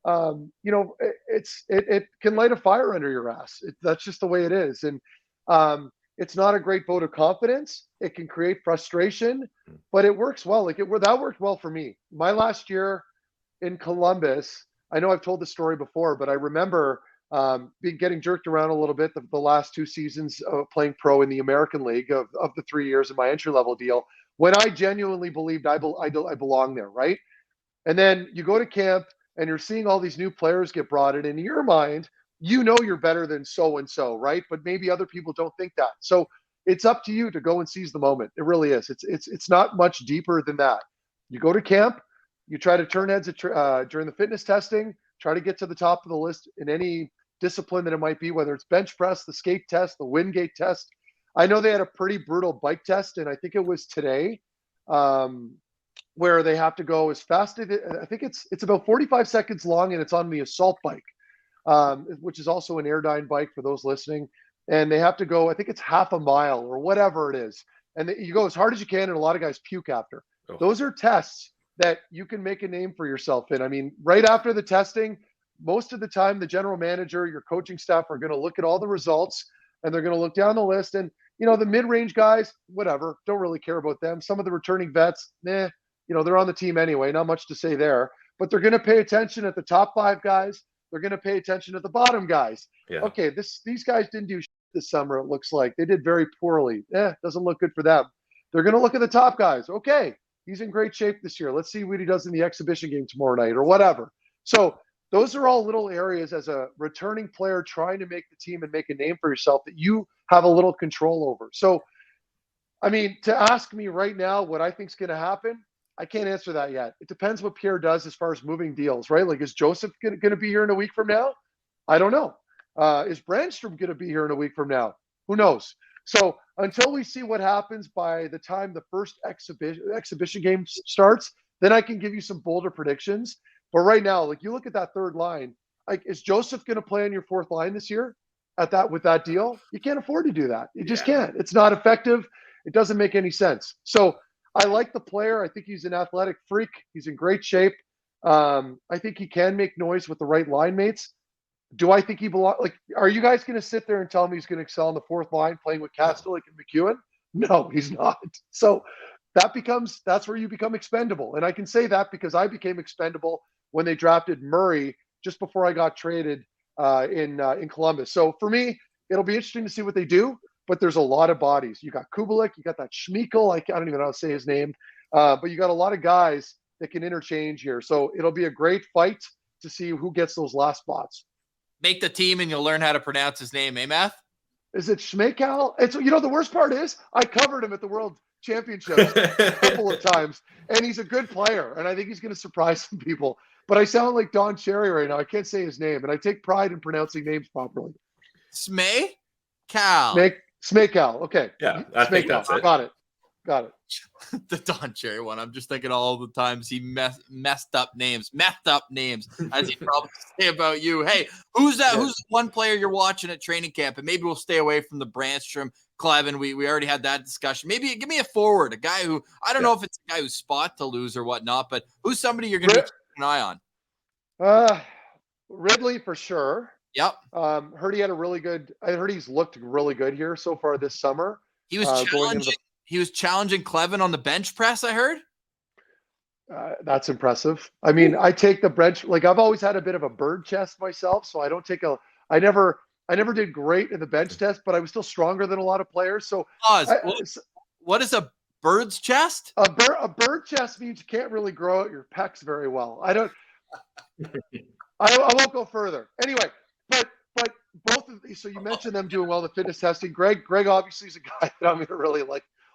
It can light a fire under your ass. That's just the way it is. And it's not a great vote of confidence. It can create frustration, but it works well. That worked well for me. My last year in Columbus, I know I've told the story before, but I remember getting jerked around a little bit the last 2 seasons of playing pro in the American League of the 3 years of my entry-level deal when I genuinely believed I belong there, right? And then you go to camp and you're seeing all these new players get brought in your mind, you know you're better than so-and-so, right? But maybe other people don't think that. So it's up to you to go and seize the moment. It really is. It's not much deeper than that. You go to camp, you try to turn heads during the fitness testing, try to get to the top of the list in any discipline that it might be, whether it's bench press, the skate test, the Wingate test. I know they had a pretty brutal bike test, and I think it was today, where they have to go as fast as I think it's about 45 seconds long, and it's on the assault bike, which is also an Airdyne bike for those listening. And they have to go, I think it's half a mile or whatever it is. And you go as hard as you can, and a lot of guys puke after. Oh. Those are tests that you can make a name for yourself in. I mean, right after the testing, most of the time, the general manager, your coaching staff are going to look at all the results, and they're going to look down the list. And, the mid-range guys, whatever, don't really care about them. Some of the returning vets, they're on the team anyway, not much to say there. But they're going to pay attention at the top 5 guys. They're going to pay attention at the bottom guys. Yeah. Okay, these guys didn't do shit this summer, it looks like. They did very poorly. Doesn't look good for them. They're going to look at the top guys. Okay, he's in great shape this year. Let's see what he does in the exhibition game tomorrow night or whatever. So those are all little areas as a returning player trying to make the team and make a name for yourself that you have a little control over. So, I mean, to ask me right now what I think is going to happen, I can't answer that yet. It depends what Pierre does as far as moving deals, right? Like, is Joseph going to be here in a week from now? I don't know. Is Brannstrom going to be here in a week from now? Who knows? So until we see what happens by the time the first exhibition game starts, then I can give you some bolder predictions. But right now, like, you look at that third line, like, is Joseph going to play on your fourth line this year with that deal? You can't afford to do that. You just can't. It's not effective. It doesn't make any sense. So I like the player. I think he's an athletic freak. He's in great shape. I think he can make noise with the right line mates. Do I think he belongs? Like, are you guys going to sit there and tell me he's going to excel on the fourth line playing with Kastelik and McEwen? No, he's not. So that's where you become expendable. And I can say that because I became expendable when they drafted Murray just before I got traded in Columbus. So for me, it'll be interesting to see what they do, but there's a lot of bodies. You got Kubalik, you got that Schmeichel, I don't even know how to say his name, but you got a lot of guys that can interchange here. So it'll be a great fight to see who gets those last spots. Make the team and you'll learn how to pronounce his name, eh, Math? Is it Schmeichel? It's, the worst part is I covered him at the World Championships a couple of times, and he's a good player, and I think he's going to surprise some people. But I sound like Don Cherry right now. I can't say his name, and I take pride in pronouncing names properly. Smay? Smakel. Okay. Yeah, I think that's it. Got it. The Don Cherry one. I'm just thinking all the times he messed up names, as he probably say about you. Hey, who's that? Who's the one player you're watching at training camp? And maybe we'll stay away from the Brannstrom, Kleven. We already had that discussion. Maybe give me a forward, a guy who I don't know if it's a guy who's spot to lose or whatnot, but who's somebody you're going to be keeping an eye on? Ridley for sure. Yep. Heard he had a really good. I heard he's looked really good here so far this summer. He was challenging. He was challenging Kleven on the bench press, I heard. That's impressive. I mean, I take the bench. Like I've always had a bit of a bird chest myself, so I don't take a. I never did great in the bench test, but I was still stronger than a lot of players. So, what is a bird's chest? A bird chest means you can't really grow out your pecs very well. I won't go further. Anyway, but both of these. So you mentioned them doing well in the fitness testing. Greg obviously is a guy that I'm going to really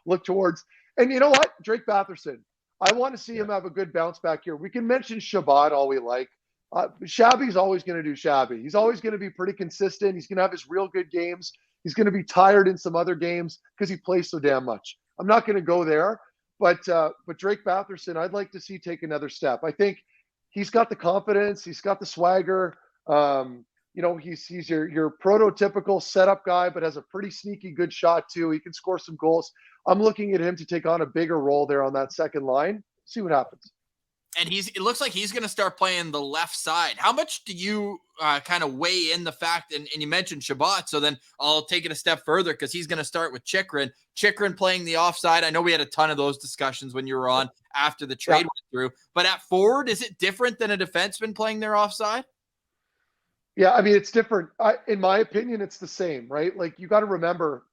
look towards. And you know what? Drake Batherson. I want to see him have a good bounce back here. We can mention Shabbat all we like. Shabby's always going to do Shabby. He's always going to be pretty consistent. He's going to have his real good games. He's going to be tired in some other games because he plays so damn much. I'm not going to go there, but Drake Batherson, I'd like to see take another step. I think he's got the confidence. He's got the swagger. He's your prototypical setup guy, but has a pretty sneaky good shot too. He can score some goals. I'm looking at him to take on a bigger role there on that second line. See what happens. And it looks like he's going to start playing the left side. How much do you kind of weigh in the fact, and you mentioned Shabbat, so then I'll take it a step further because he's going to start with Chychrun playing the offside. I know we had a ton of those discussions when you were on after the trade went through, but at forward, is it different than a defenseman playing their offside? Yeah, I mean, it's different. In my opinion, it's the same, right? Like you got to remember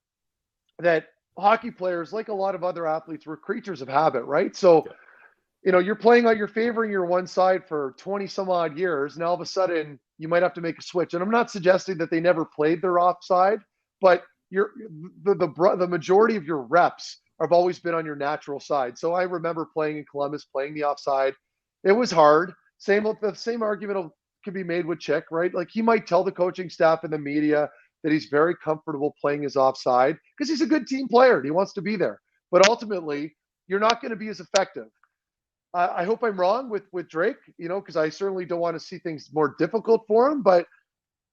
that hockey players, like a lot of other athletes, were creatures of habit, right? So, you're playing on you're favoring your one side for 20 some odd years. And all of a sudden you might have to make a switch. And I'm not suggesting that they never played their offside, but the majority of your reps have always been on your natural side. So I remember playing in Columbus, playing the offside. It was hard. The same argument can be made with Chick, right? Like he might tell the coaching staff and the media that he's very comfortable playing his offside because he's a good team player and he wants to be there. But ultimately, you're not going to be as effective. I hope I'm wrong with Drake, because I certainly don't want to see things more difficult for him. But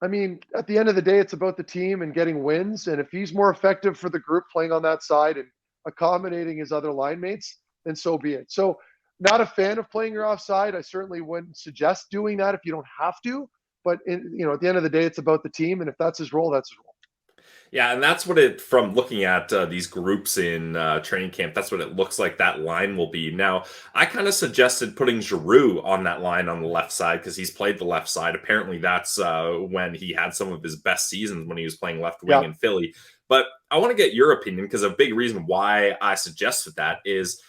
I mean, at the end of the day, it's about the team and getting wins. And if he's more effective for the group playing on that side and accommodating his other line mates, then so be it. So not a fan of playing your offside. I certainly wouldn't suggest doing that if you don't have to. But at the end of the day, it's about the team. And if that's his role, that's his role. Yeah, and that's what from looking at these groups in training camp, that's what it looks like that line will be. Now, I kind of suggested putting Giroux on that line on the left side because he's played the left side. Apparently, that's when he had some of his best seasons when he was playing left wing in Philly. But I want to get your opinion because a big reason why I suggested that is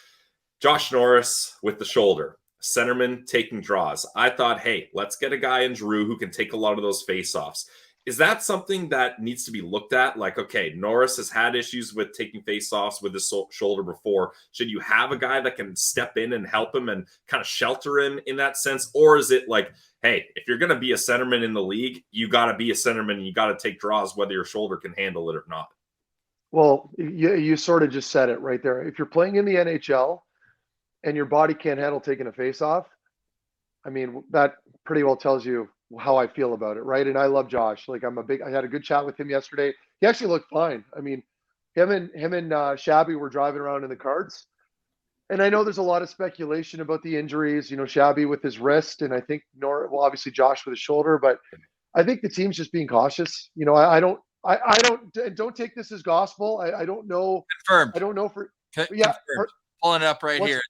Josh Norris with the shoulder, centerman taking draws. I thought, hey, let's get a guy in Giroux who can take a lot of those faceoffs. Is that something that needs to be looked at? Like, okay, Norris has had issues with taking faceoffs with his shoulder before. Should you have a guy that can step in and help him and kind of shelter him in that sense? Or is it like, hey, if you're going to be a centerman in the league, you got to be a centerman and you got to take draws whether your shoulder can handle it or not? Well, you sort of just said it right there. If you're playing in the NHL and your body can't handle taking a faceoff, I mean, that pretty well tells you how I feel about it, right? And I love Josh. Like I had a good chat with him yesterday. He actually looked fine. I mean, him and Shabby were driving around in the carts. And I know there's a lot of speculation about the injuries, Shabby with his wrist, and I think obviously Josh with his shoulder, but I think the team's just being cautious. I don't take this as gospel. I don't know. Confirmed. I don't know Pulling it up right here.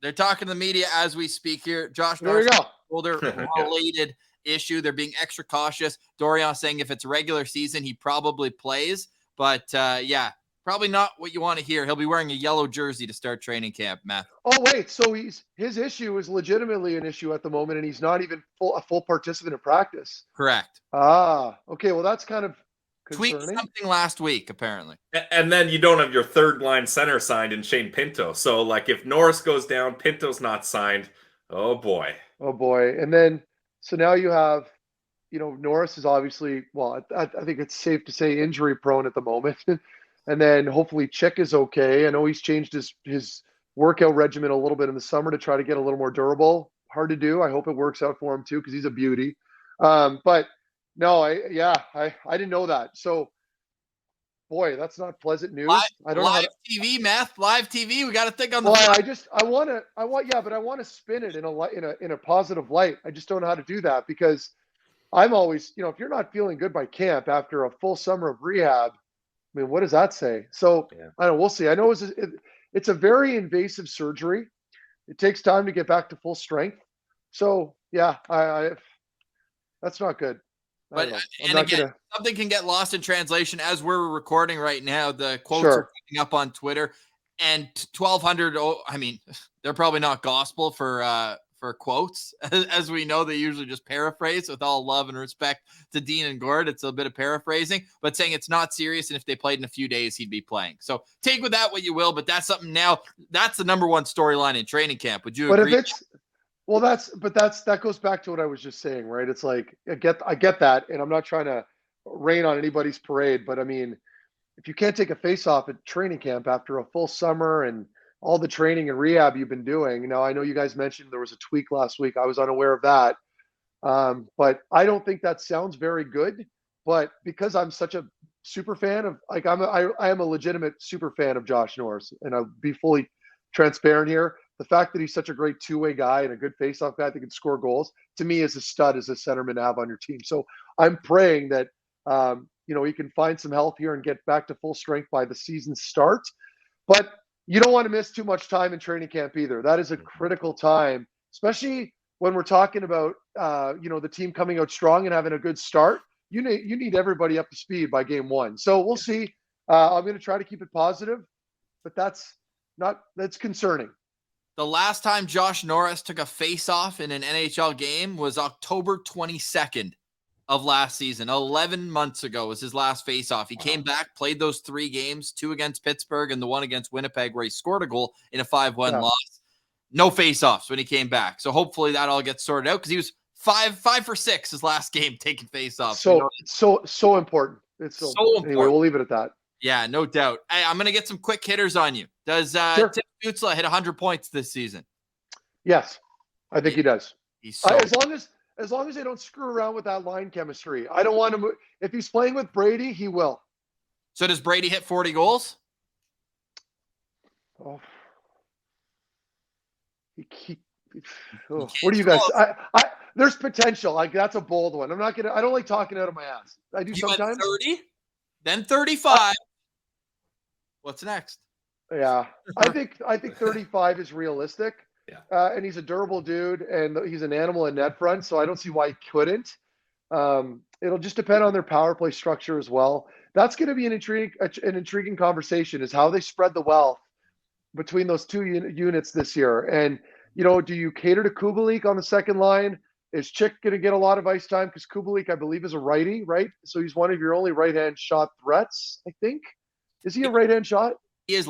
They're talking to the media as we speak here. Josh Norris, shoulder related issue. They're being extra cautious. Dorion saying if it's regular season, he probably plays. But probably not what you want to hear. He'll be wearing a yellow jersey to start training camp, Matt. Oh, wait. So his issue is legitimately an issue at the moment, and he's not even a full participant in practice. Correct. Okay. Well, that's kind of concerning. Tweaked something last week, apparently. And then you don't have your third line center signed in Shane Pinto. So, like, if Norris goes down, Pinto's not signed. Oh, boy. And then, so now you have, Norris is obviously, well, I think it's safe to say injury prone at the moment. And then hopefully Chick is okay. I know he's changed his workout regimen a little bit in the summer to try to get a little more durable. Hard to do. I hope it works out for him too, because he's a beauty. But no, I didn't know that. So, boy, that's not pleasant news. I don't know how to, TV, Meth, live TV. We got to think on the. well, but I want to spin it in a positive light. I just don't know how to do that, because I'm always, if you're not feeling good by camp after a full summer of rehab, I mean, what does that say? So I don't know. We'll see. I know it's a very invasive surgery. It takes time to get back to full strength. So yeah, that's not good. But something can get lost in translation as we're recording right now. The quotes are coming up on Twitter, and 1,200. I mean, they're probably not gospel for quotes, as we know. They usually just paraphrase. With all love and respect to Dean and Gord, it's a bit of paraphrasing, but saying it's not serious, and if they played in a few days, he'd be playing. So take with that what you will, but that's something now. That's the number one storyline in training camp. Would you agree? But if it's that goes back to what I was just saying, right? It's like I get that, and I'm not trying to rain on anybody's parade, but I mean, if you can't take a face off at training camp after a full summer and all the training and rehab you've been doing. Now, I know you guys mentioned there was a tweak last week. I was unaware of that. But I don't think that sounds very good. But because I'm such a super fan of, like, I am a legitimate super fan of Josh Norris, and I'll be fully transparent here. The fact that he's such a great two-way guy and a good face-off guy that can score goals, to me, is a stud as a centerman to have on your team. So I'm praying that, he can find some health here and get back to full strength by the season start. But you don't want to miss too much time in training camp either. That is a critical time, especially when we're talking about, the team coming out strong and having a good start. You need everybody up to speed by game one. So we'll see. I'm going to try to keep it positive, but that's concerning. The last time Josh Norris took a face-off in an NHL game was October 22nd of last season. 11 months ago was his last face-off. He came back, played those 3 games, 2 against Pittsburgh and the 1 against Winnipeg, where he scored a goal in a 5-1 loss. No face-offs when he came back. So hopefully that all gets sorted out, because he was 5 for 6 his last game taking face-offs. So important. It's so important. Anyway, we'll leave it at that. Yeah, no doubt. Hey, I'm going to get some quick hitters on you. Does Tim Stützle hit 100 points this season? Yes, I think he does. He's as long as they don't screw around with that line chemistry. I don't want him. If he's playing with Brady, he will. So does Brady hit 40 goals? Oh. What do you guys? There's potential. Like, that's a bold one. I don't like talking out of my ass. I do sometimes. 30, then 35. What's next? Yeah, I think 35 is realistic. Yeah. And he's a durable dude, and he's an animal in net front, so I don't see why he couldn't. It'll just depend on their power play structure as well. That's going to be an intriguing conversation, is how they spread the wealth between those two units this year. And, do you cater to Kubalik on the second line? Is Chick going to get a lot of ice time? Because Kubalik, I believe, is a righty, right? So he's one of your only right-hand shot threats, I think. Is he a right-hand shot? He is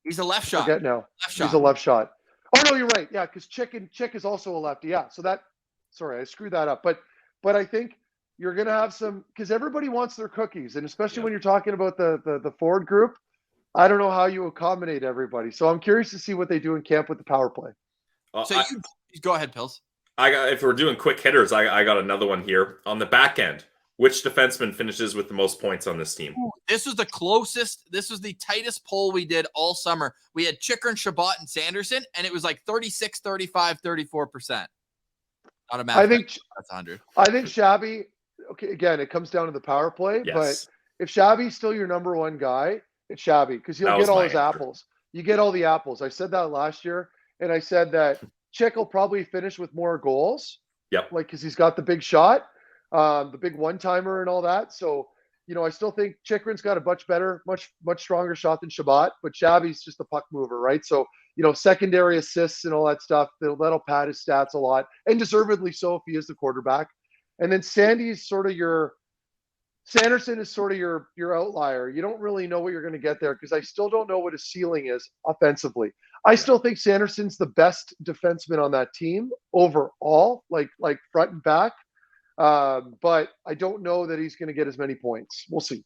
he's a left shot. Forget now. He's a left shot. Oh no, you're right. Yeah, because Chick is also a lefty. Yeah. So sorry, I screwed that up. But I think you're gonna have some, because everybody wants their cookies, and especially when you're talking about the forward group. I don't know how you accommodate everybody. So I'm curious to see what they do in camp with the power play. You go ahead, Pills. If we're doing quick hitters, I got another one here. On the back end, which defenseman finishes with the most points on this team? This was the closest. This was the tightest poll we did all summer. We had Chychrun, Shabbat, and Sanderson, and it was like 36, 35, 34%. Not a math. I think that's 100. I think Shabby. Okay, again, it comes down to the power play. Yes. But if Shabby's still your number one guy, it's Shabby, because he'll get all his apples. You get all the apples. I said that last year, and I said that Chick will probably finish with more goals. Yep. Like, because he's got the big shot. The big one-timer and all that. So, I still think Chychrun's got a much stronger shot than Shabbat, but Shabby's just a puck mover, right? So, secondary assists and all that stuff, that'll pad his stats a lot, and deservedly so if he is the quarterback. And then Sanderson is sort of your outlier. You don't really know what you're going to get there, because I still don't know what his ceiling is offensively. I still think Sanderson's the best defenseman on that team overall, like front and back. But I don't know that he's going to get as many points. We'll see.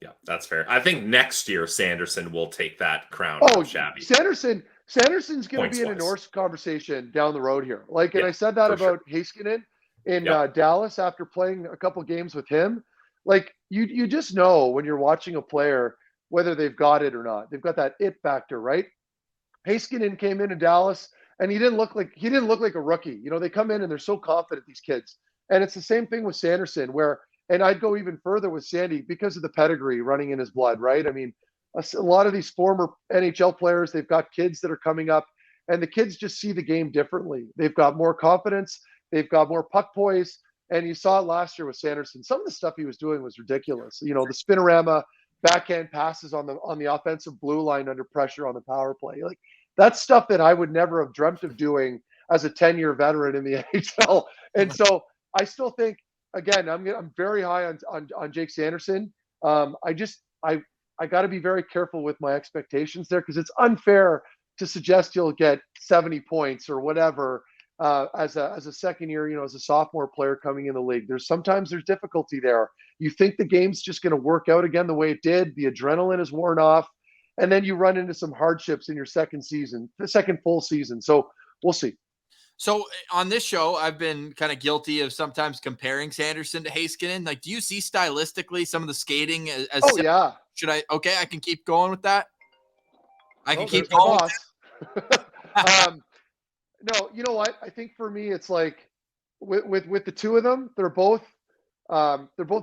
Yeah, that's fair. I think next year Sanderson will take that crown Oh, from Shabby. Sanderson's going to be in a Points-wise. Norse conversation down the road here. Like, and Yeah, I said that for about Heiskanen in Yep. Dallas after playing a couple games with him. Like, you just know when you're watching a player whether they've got it or not. They've got that it factor, right? Heiskanen came in Dallas, and he didn't look like a rookie. You know, they come in and they're so confident, these kids. And it's the same thing with Sanderson, where, and I'd go even further with Sandy because of the pedigree running in his blood, right? I mean, a lot of these former NHL players, they've got kids that are coming up, and the kids just see the game differently. They've got more confidence, they've got more puck poise, and you saw it last year with Sanderson. Some of the stuff he was doing was ridiculous. You know, the spinorama backhand passes on the offensive blue line under pressure on the power play. Like, that's stuff that I would never have dreamt of doing as a 10-year veteran in the NHL. And so I still think, again, I'm very high on Jake Sanderson. I got to be very careful with my expectations there, because it's unfair to suggest he'll get 70 points or whatever as a second year, you know, as a sophomore player coming in the league. Sometimes there's difficulty there. You think the game's just going to work out again the way it did. The adrenaline is worn off, and then you run into some hardships in your second full season. So we'll see. So on this show, I've been kind of guilty of sometimes comparing Sanderson to Heiskanen. Like, do you see stylistically some of the skating as Oh, yeah. Should I? Okay, I can keep going with that. I can keep there's my going. boss. No, you know what? I think for me, it's like with the two of them, they're both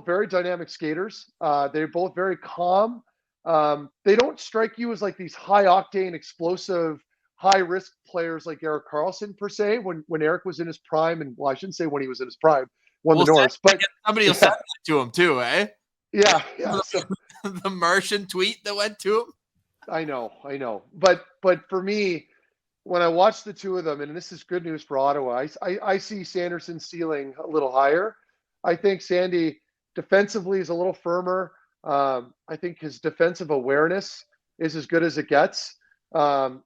very dynamic skaters. They're both very calm. They don't strike you as like these high octane, explosive, high risk players like Erik Karlsson per se. When Erik was in his prime, and well, I shouldn't say when he was in his prime, won the Norris, but somebody will send that to him too, eh? Yeah. So, the Martian tweet that went to him. I know. But for me, when I watch the two of them, and this is good news for Ottawa, I see Sanderson's ceiling a little higher. I think Sandy defensively is a little firmer. I think his defensive awareness is as good as it gets. You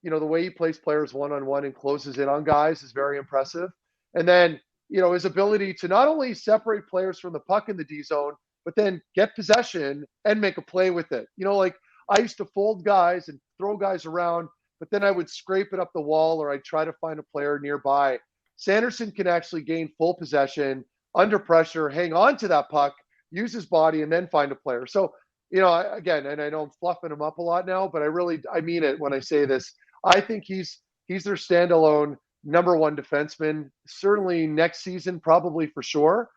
know, the way he plays players one-on-one and closes in on guys is very impressive. And then, you know, his ability to not only separate players from the puck in the D zone, but then get possession and make a play with it. You know, like, I used to fold guys and throw guys around, but then I would scrape it up the wall, or I'd try to find a player nearby. Sanderson can actually gain full possession under pressure, hang on to that puck, use his body, and then find a player. So, you know, again, and I know I'm fluffing him up a lot now, but I mean it when I say this. I think he's their standalone number one defenseman, certainly next season, probably for sure.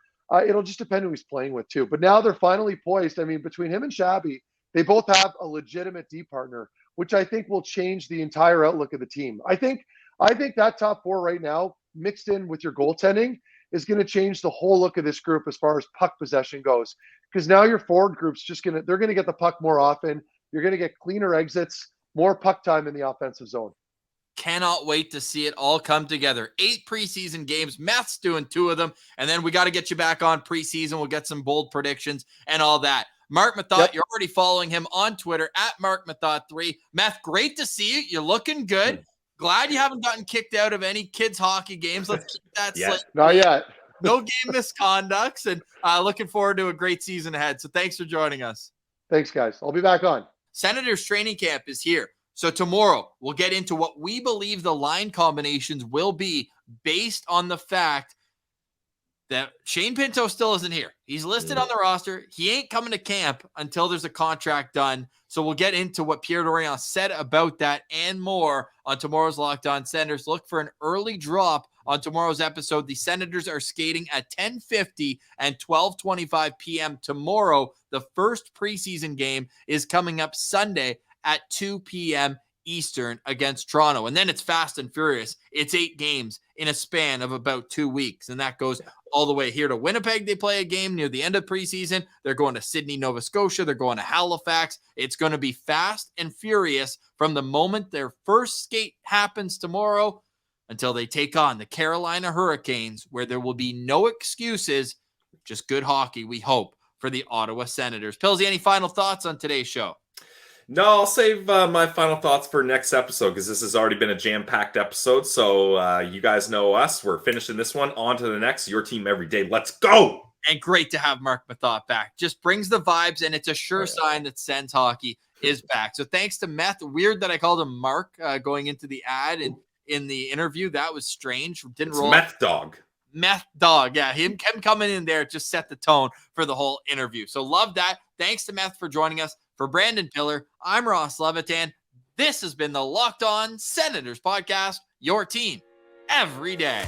It'll just depend who he's playing with too. But now they're finally poised. I mean, between him and Shabby, they both have a legitimate D partner, which I think will change the entire outlook of the team. I think that top four right now, mixed in with your goaltending, is going to change the whole look of this group as far as puck possession goes. Because now your forward group's they're going to get the puck more often. You're going to get cleaner exits, more puck time in the offensive zone. Cannot wait to see it all come together. 8 preseason games. Meth's doing 2 of them. And then we got to get you back on preseason. We'll get some bold predictions and all that. Marc Methot, Yep. You're already following him on Twitter at Marc Methot 3. Meth, great to see you. You're looking good. Glad you haven't gotten kicked out of any kids hockey games. Let's keep that slate. Not yet. No game misconducts, and looking forward to a great season ahead. So thanks for joining us. Thanks, guys. I'll be back on. Senators training camp is here. So tomorrow we'll get into what we believe the line combinations will be based on the fact that Shane Pinto still isn't here. He's listed on the roster. He ain't coming to camp until there's a contract done. So we'll get into what Pierre Dorion said about that and more on tomorrow's Locked On Senators. Look for an early drop on tomorrow's episode. The Senators are skating at 10:50 and 12:25 p.m. tomorrow. The first preseason game is coming up Sunday at 2 p.m. Eastern against Toronto. And then it's fast and furious. It's 8 games in a span of about 2 weeks. And that goes all the way here to Winnipeg. They play a game near the end of preseason. They're going to Sydney, Nova Scotia. They're going to Halifax. It's going to be fast and furious from the moment their first skate happens tomorrow until they take on the Carolina Hurricanes, where there will be no excuses, just good hockey, we hope, for the Ottawa Senators. Pillsy, any final thoughts on today's show? No, I'll save my final thoughts for next episode, because this has already been a jam-packed episode. So you guys know us. We're finishing this one. On to the next. Your team every day. Let's go! And great to have Marc Methot back. Just brings the vibes, and it's a sure sign that Sens hockey is back. So thanks to Meth. Weird that I called him Mark going into the ad and in the interview. That was strange. Didn't roll. Meth Dog. Meth Dog. Yeah, him coming in there just set the tone for the whole interview. So love that. Thanks to Meth for joining us. For Brandon Piller, I'm Ross Levitan. This has been the Locked On Senators podcast, your team every day.